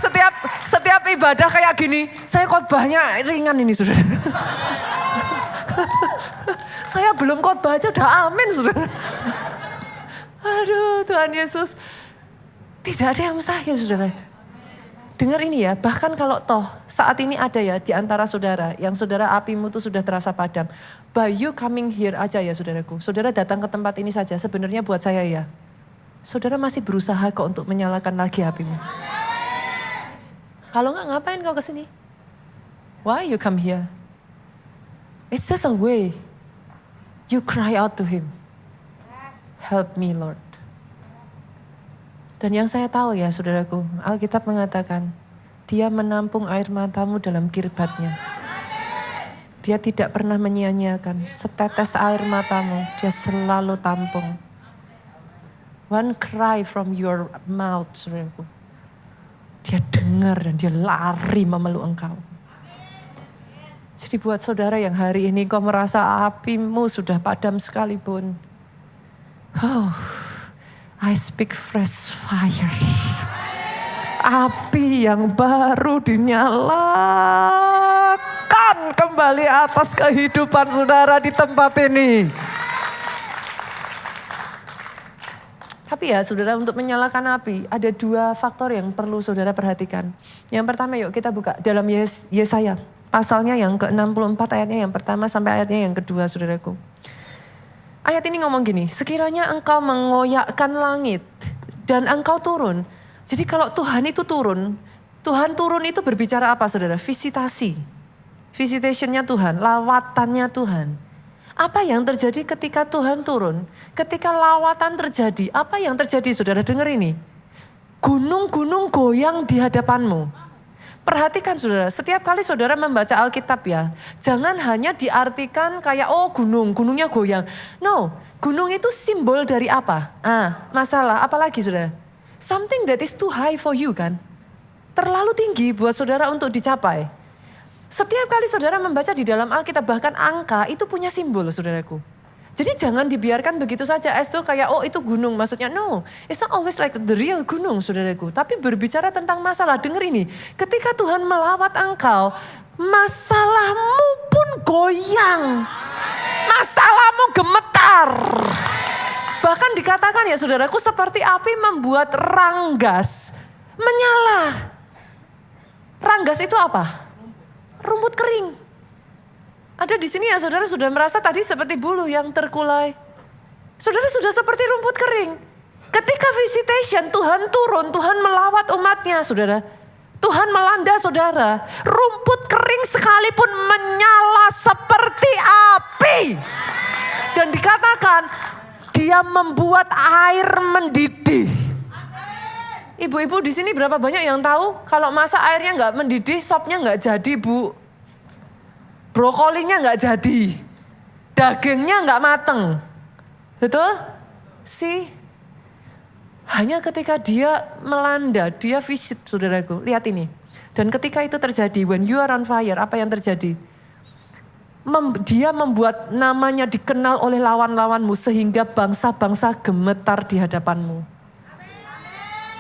setiap ibadah kayak gini, saya khotbahnya ringan ini saudara. Saya belum khotbah aja udah amin saudara. Aduh Tuhan Yesus. Tidak ada yang mustahil saudara. Dengar ini ya, bahkan kalau toh saat ini ada ya di antara saudara, yang saudara apimu tuh sudah terasa padam. By you coming here aja ya saudaraku. Saudara datang ke tempat ini saja, sebenarnya buat saya ya. Saudara masih berusaha kok untuk menyalakan lagi apimu. Kalau enggak ngapain kau kesini? Why you come here? It's just a way. You cry out to him. Help me Lord. Dan yang saya tahu ya saudaraku, Alkitab mengatakan, dia menampung air matamu dalam kirbatnya. Dia tidak pernah menyia-nyiakan, setetes air matamu, dia selalu tampung. One cry from your mouth, saudaraku. Dia dengar dan dia lari memeluk engkau. Jadi buat saudara yang hari ini kau merasa apimu sudah padam sekalipun. I speak fresh fire. Api yang baru dinyalakan kembali atas kehidupan saudara di tempat ini. Tapi ya saudara, untuk menyalakan api ada dua faktor yang perlu saudara perhatikan. Yang pertama yuk kita buka dalam Yesaya. Pasalnya yang ke-64 ayatnya yang pertama sampai ayatnya yang kedua saudaraku. Ayat ini ngomong gini, sekiranya engkau mengoyakkan langit dan engkau turun. Jadi kalau Tuhan itu turun, Tuhan turun itu berbicara apa saudara? Visitasi. Visitationnya Tuhan, lawatannya Tuhan. Apa yang terjadi ketika Tuhan turun? Ketika lawatan terjadi, apa yang terjadi saudara? Dengar ini. Gunung-gunung goyang di hadapanmu. Perhatikan saudara, setiap kali saudara membaca Alkitab ya, jangan hanya diartikan kayak gunungnya goyang. No, gunung itu simbol dari apa? Masalah, apalagi saudara? Something that is too high for you kan? Terlalu tinggi buat saudara untuk dicapai. Setiap kali saudara membaca di dalam Alkitab, bahkan angka itu punya simbol saudaraku. Jadi jangan dibiarkan begitu saja, itu kayak itu gunung maksudnya. No, it's not always like the real gunung saudaraku. Tapi berbicara tentang masalah, dengar ini. Ketika Tuhan melawat engkau, masalahmu pun goyang. Masalahmu gemetar. Bahkan dikatakan ya saudaraku, seperti api membuat ranggas menyala. Ranggas itu apa? Rumput kering. Ada di sini ya saudara sudah merasa tadi seperti bulu yang terkulai. Saudara sudah seperti rumput kering. Ketika visitation, Tuhan turun, Tuhan melawat umatnya saudara. Tuhan melanda saudara. Rumput kering sekalipun menyala seperti api. Dan dikatakan dia membuat air mendidih. Ibu-ibu di sini berapa banyak yang tahu kalau masak airnya nggak mendidih, sopnya nggak jadi bu. Brokolinya nggak jadi, dagingnya nggak mateng, betul? Hanya ketika dia melanda, dia visit saudaraku, lihat ini. Dan ketika itu terjadi, when you are on fire, apa yang terjadi? Dia membuat namanya dikenal oleh lawan-lawanmu sehingga bangsa-bangsa gemetar di hadapanmu.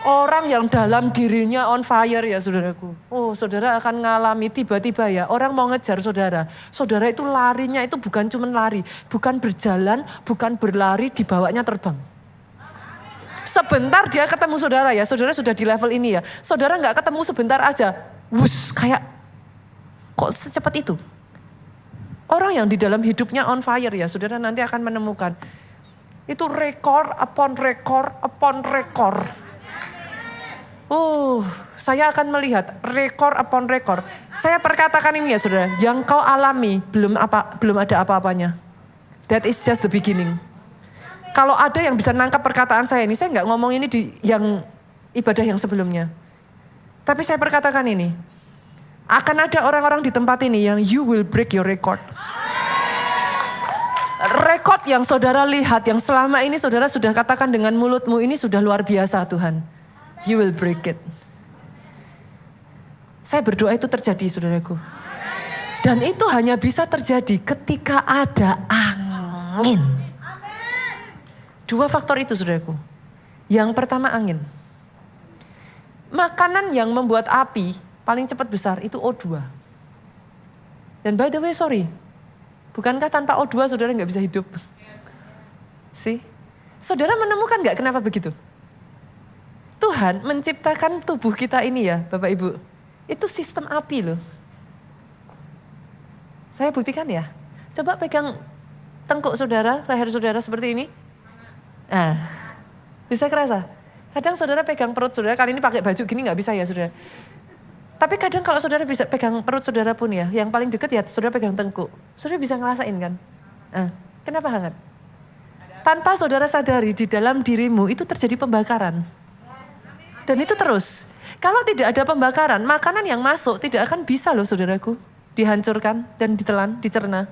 Orang yang dalam dirinya on fire ya saudaraku. Saudara akan ngalami tiba-tiba ya orang mau ngejar saudara. Saudara itu larinya itu bukan cuma lari. Bukan berjalan, bukan berlari, dibawanya terbang. Sebentar dia ketemu saudara ya. Saudara sudah di level ini ya. Saudara gak ketemu sebentar aja. Wus kayak kok secepat itu. Orang yang di dalam hidupnya on fire ya. Saudara nanti akan menemukan. Itu rekor upon rekor upon rekor. Saya akan melihat rekor upon rekor. Saya perkatakan ini ya saudara, yang kau alami belum ada apa-apanya. That is just the beginning. Kalau ada yang bisa nangkap perkataan saya ini, saya nggak ngomong ini di yang ibadah yang sebelumnya. Tapi saya perkatakan ini, akan ada orang-orang di tempat ini yang you will break your record. Rekod yang saudara lihat, yang selama ini saudara sudah katakan dengan mulutmu ini sudah luar biasa Tuhan. You will break it. Saya berdoa itu terjadi saudaraku. Dan itu hanya bisa terjadi ketika ada angin. Dua faktor itu saudaraku. Yang pertama angin. Makanan yang membuat api paling cepat besar itu O2. Dan by the way sorry, bukankah tanpa O2 saudara gak bisa hidup? See? Saudara menemukan gak kenapa begitu? Tuhan menciptakan tubuh kita ini ya Bapak Ibu. Itu sistem api loh. Saya buktikan ya. Coba pegang tengkuk saudara, leher saudara seperti ini. Nah, bisa kerasa. Kadang saudara pegang perut saudara, kali ini pakai baju gini gak bisa ya saudara. Tapi kadang kalau saudara bisa pegang perut saudara pun ya, yang paling dekat ya saudara pegang tengkuk. Saudara bisa ngerasain kan? Kenapa hangat? Tanpa saudara sadari di dalam dirimu itu terjadi pembakaran. Dan itu terus. Kalau tidak ada pembakaran, makanan yang masuk tidak akan bisa loh saudaraku. Dihancurkan dan ditelan, dicerna.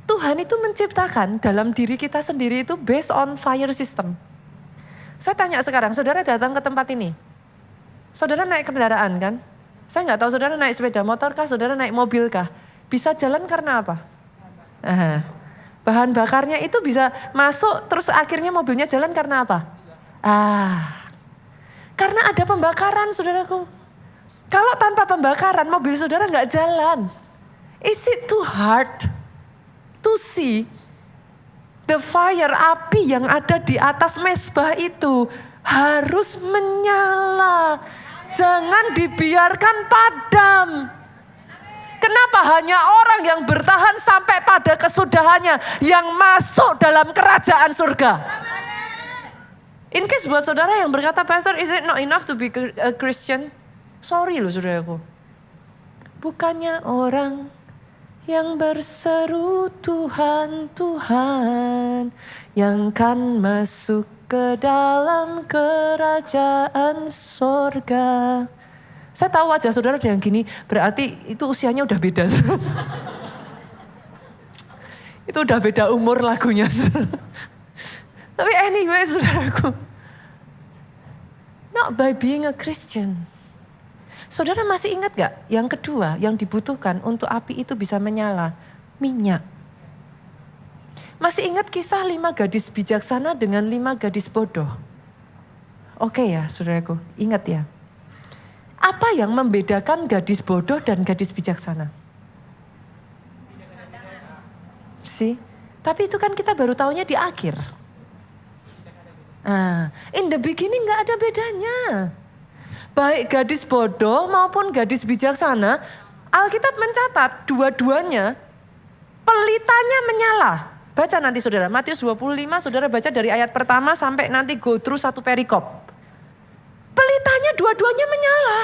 Tuhan itu menciptakan dalam diri kita sendiri itu based on fire system. Saya tanya sekarang, saudara datang ke tempat ini. Saudara naik kendaraan kan? Saya nggak tahu saudara naik sepeda motor kah, saudara naik mobil kah? Bisa jalan karena apa? Bahan bakarnya itu bisa masuk terus akhirnya mobilnya jalan karena apa? Karena ada pembakaran saudaraku. Kalau tanpa pembakaran mobil saudara nggak jalan. Is it too hard to see the fire, api yang ada di atas mezbah itu harus menyala. Jangan dibiarkan padam. Kenapa hanya orang yang bertahan sampai pada kesudahannya yang masuk dalam kerajaan surga? In case buat saudara yang berkata, Pastor, is it not enough to be a Christian? Sorry loh saudaraku. Bukannya orang yang berseru Tuhan, Tuhan, yang kan masuk ke dalam kerajaan surga. Saya tahu wajah saudara yang gini, berarti itu usianya udah beda. Itu udah beda umur lagunya. Tapi anyway saudaraku, not by being a Christian. Saudara masih ingat gak yang kedua yang dibutuhkan untuk api itu bisa menyala? Minyak. Masih ingat kisah 5 gadis bijaksana dengan 5 gadis bodoh? Oke ya saudaraku, ingat ya. Apa yang membedakan gadis bodoh dan gadis bijaksana? Tapi itu kan kita baru taunya di akhir. In the beginning gak ada bedanya. Baik gadis bodoh maupun gadis bijaksana, Alkitab mencatat dua-duanya pelitanya menyala. Baca nanti saudara, Matius 25 saudara baca dari ayat pertama sampai nanti go through satu perikop. Pelitanya dua-duanya menyala.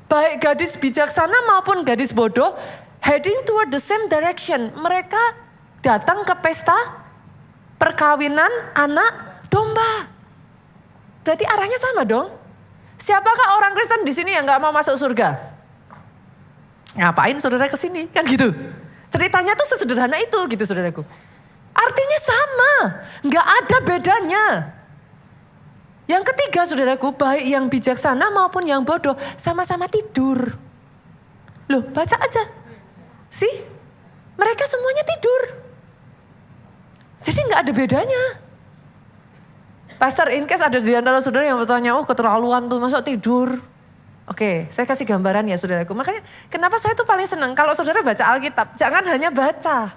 Baik gadis bijaksana maupun gadis bodoh heading toward the same direction. Mereka datang ke pesta perkawinan anak domba. Berarti arahnya sama dong. Siapakah orang Kristen di sini yang gak mau masuk surga? Ngapain saudara kesini? Kan gitu. Ceritanya tuh sesederhana itu gitu saudaraku. Artinya sama. Gak ada bedanya. Yang ketiga saudaraku, baik yang bijaksana maupun yang bodoh sama-sama tidur. Loh baca aja. Mereka semuanya tidur. Jadi gak ada bedanya. Pastor, in case ada di antara saudara yang bertanya, keterlaluan tuh, masa tidur? Oke, saya kasih gambaran ya saudaraku. Makanya kenapa saya tuh paling senang kalau saudara baca Alkitab, jangan hanya baca.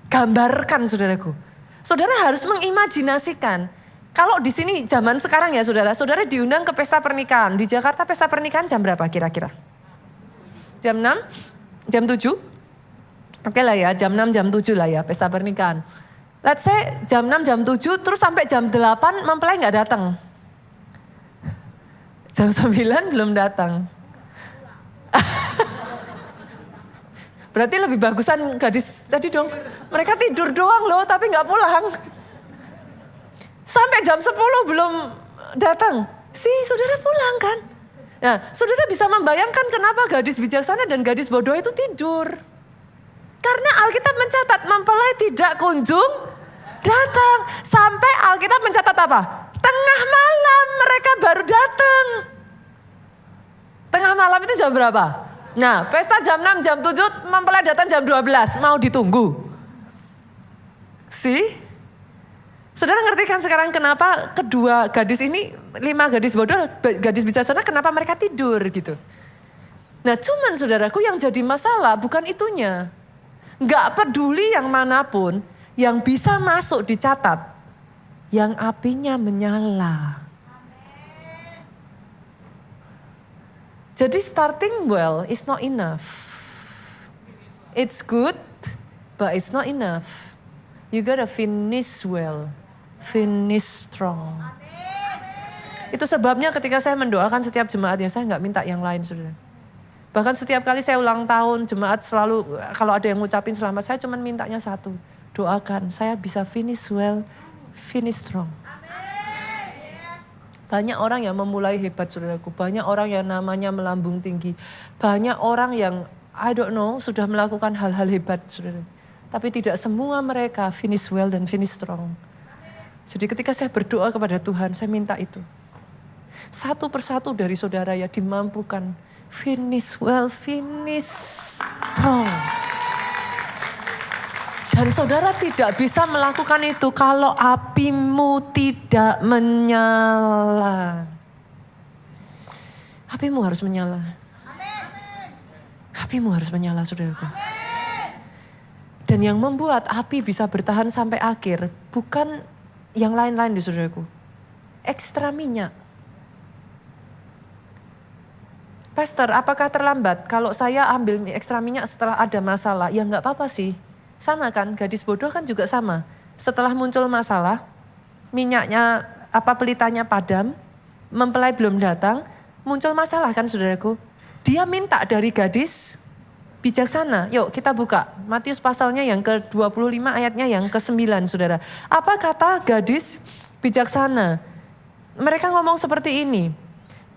Gambarkan saudaraku. Saudara harus mengimajinasikan. Kalau di sini zaman sekarang ya saudara, saudara diundang ke pesta pernikahan. Di Jakarta pesta pernikahan jam berapa kira-kira? Jam 6? Jam 7? Oke lah ya, jam 6, jam 7 lah ya pesta pernikahan. Let's say jam 6, jam 7, terus sampai jam 8 mempelai gak datang. Jam 9 belum datang. Berarti lebih bagusan gadis tadi dong. Mereka tidur doang loh tapi gak pulang. Sampai jam 10 belum datang. Saudara pulang kan. Nah saudara bisa membayangkan kenapa gadis bijaksana dan gadis bodoh itu tidur. Karena Alkitab mencatat mempelai tidak kunjung datang. Sampai Alkitab mencatat apa? Tengah malam mereka baru datang. Tengah malam itu jam berapa? Nah pesta jam 6, jam 7, mempelai datang jam 12. Mau ditunggu? Saudara ngerti kan sekarang kenapa kedua gadis ini, 5 gadis bodoh, gadis bijaksana, kenapa mereka tidur gitu. Nah cuman saudaraku yang jadi masalah bukan itunya. Gak peduli yang manapun yang bisa masuk dicatat. Yang apinya menyala. Jadi starting well is not enough. It's good, but it's not enough. You gotta finish well, finish strong. Itu sebabnya ketika saya mendoakan setiap jemaat ya, saya nggak minta yang lain, saudara. Bahkan setiap kali saya ulang tahun, jemaat selalu kalau ada yang ngucapin selamat, saya cuma mintanya satu, doakan saya bisa finish well, finish strong. Banyak orang yang memulai hebat, saudaraku. Banyak orang yang namanya melambung tinggi. Banyak orang yang, I don't know, sudah melakukan hal-hal hebat, saudara. Tapi tidak semua mereka finish well dan finish strong. Jadi ketika saya berdoa kepada Tuhan, saya minta itu. Satu persatu dari saudara ya dimampukan. Finish well, finish strong. Dan saudara tidak bisa melakukan itu kalau apimu tidak menyala. Apimu harus menyala. Apimu harus menyala, saudaraku. Dan yang membuat api bisa bertahan sampai akhir bukan yang lain-lain di saudaraku. Ekstra minyak. Pastor, apakah terlambat kalau saya ambil ekstra minyak setelah ada masalah? Ya enggak apa-apa sih. Sama kan, gadis bodoh kan juga sama. Setelah muncul masalah, minyaknya, pelitanya padam, mempelai belum datang, muncul masalah kan saudaraku. Dia minta dari gadis bijaksana. Yuk kita buka Matius pasalnya yang ke-25 ayatnya yang ke-9 saudara. Apa kata gadis bijaksana? Mereka ngomong seperti ini.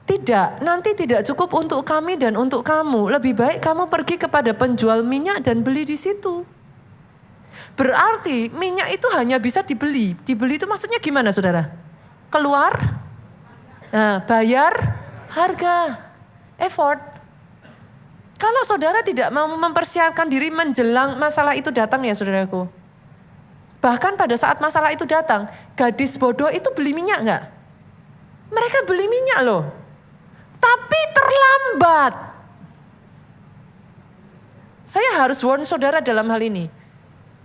Tidak, nanti tidak cukup untuk kami dan untuk kamu. Lebih baik kamu pergi kepada penjual minyak dan beli di situ. Berarti minyak itu hanya bisa dibeli. Dibeli itu maksudnya gimana saudara? Keluar, nah bayar harga, effort. Kalau saudara tidak mau mempersiapkan diri menjelang masalah itu datang ya saudaraku. Bahkan pada saat masalah itu datang, gadis bodoh itu beli minyak enggak? Mereka beli minyak loh. Tapi terlambat. Saya harus warn saudara dalam hal ini.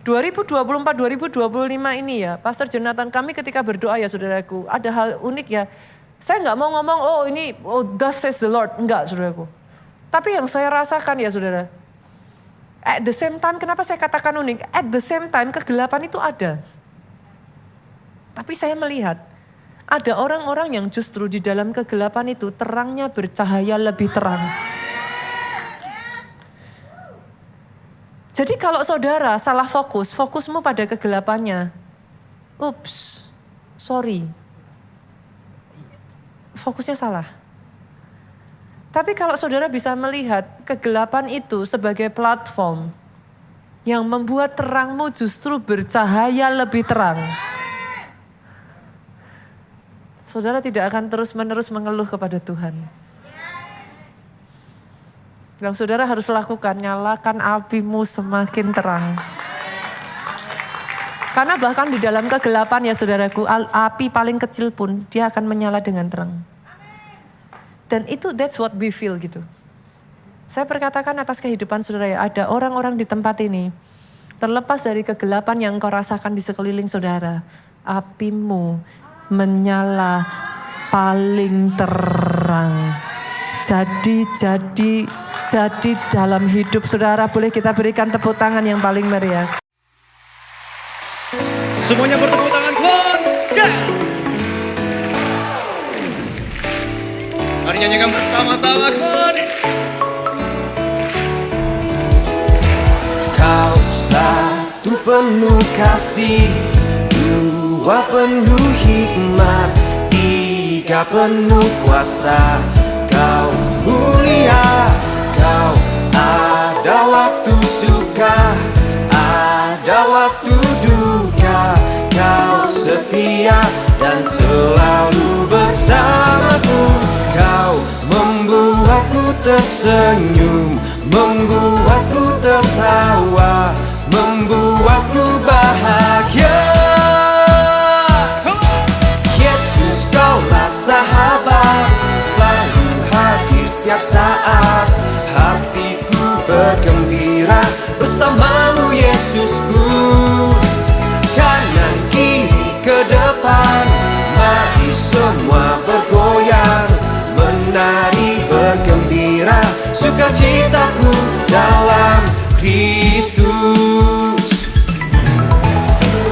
2024-2025 ini ya, Pastor Jonathan kami ketika berdoa ya saudaraku, ada hal unik ya. Saya nggak mau ngomong, thus says the Lord. Enggak saudaraku. Tapi yang saya rasakan ya saudara, at the same time, kenapa saya katakan unik? At the same time kegelapan itu ada. Tapi saya melihat, ada orang-orang yang justru di dalam kegelapan itu terangnya bercahaya lebih terang. Jadi kalau saudara salah fokus, fokusmu pada kegelapannya. Ups, sorry. Fokusnya salah. Tapi kalau saudara bisa melihat kegelapan itu sebagai platform yang membuat terangmu justru bercahaya lebih terang. Saudara tidak akan terus-menerus mengeluh kepada Tuhan. Yang saudara harus lakukan, nyalakan apimu semakin terang. Karena bahkan di dalam kegelapan ya saudaraku, api paling kecil pun dia akan menyala dengan terang. Dan itu that's what we feel gitu. Saya perkatakan atas kehidupan saudara ya, ada orang-orang di tempat ini, terlepas dari kegelapan yang kau rasakan di sekeliling saudara, apimu menyala paling terang. Jadi dalam hidup saudara, boleh kita berikan tepuk tangan yang paling meriah. Semuanya bertepuk tangan, Tuhan. Mari nyanyikan bersama-sama, Tuhan. Kau satu penuh kasih, dua penuh hikmat, tiga penuh kuasa. Kau mulia, kau ada waktu suka, ada waktu duka. Kau setia dan selalu bersamaku. Kau membuatku tersenyum, membuatku tertawa, membuatku bahagia. dalam Kristus.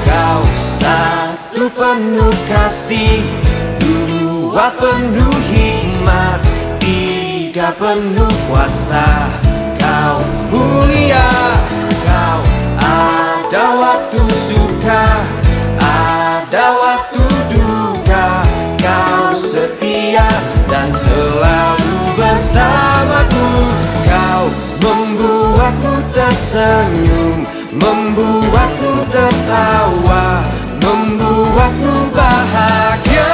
Kau satu penuh kasih, dua penuh hikmat, tiga penuh kuasa. Kau mulia, kau ada waktu suka, ada waktu duka. Kau setia dan selalu bersamaku. Kau membuatku tersenyum, membuatku tertawa, membuatku bahagia.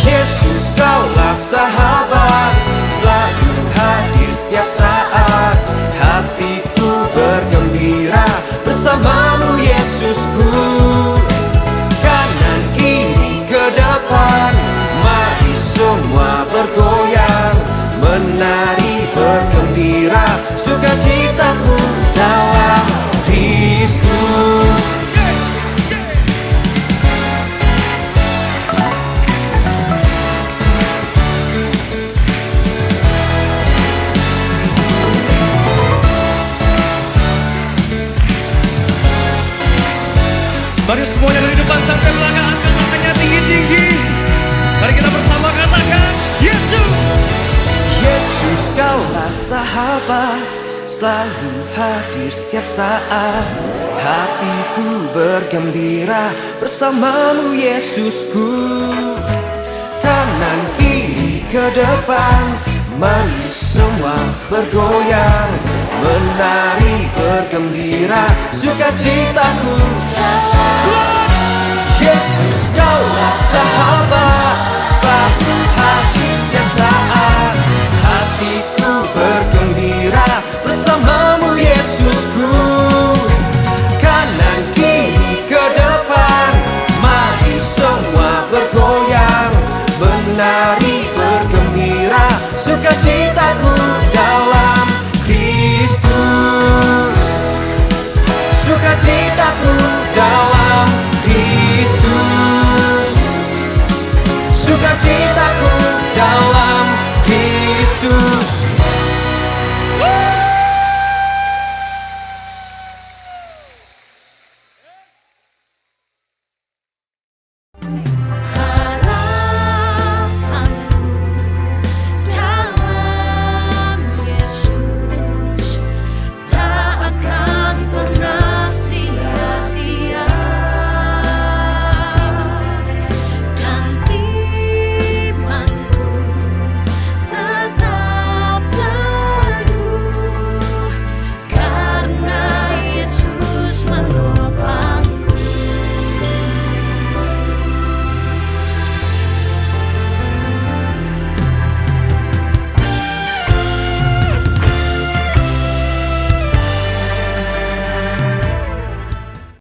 Yesus, kaulah sahabat, selalu hadir setiap saat. Hatiku bergembira bersamamu Yesusku. Kanan kiri ke depan, mari semua bergoyang, menari bergembira, sukacitaku dalam Kristus. Mari semuanya dari depan sampai belakang, angkat tangannya tinggi-tinggi. Mari kita bersama katakan, Yesus. Yesus, kaulah sahabat, selalu hadir setiap saat. Hatiku bergembira bersamamu Yesusku. Kanan kiri ke depan, mari semua bergoyang, menari bergembira, sukacitaku. Yesus, kaulah sahabat,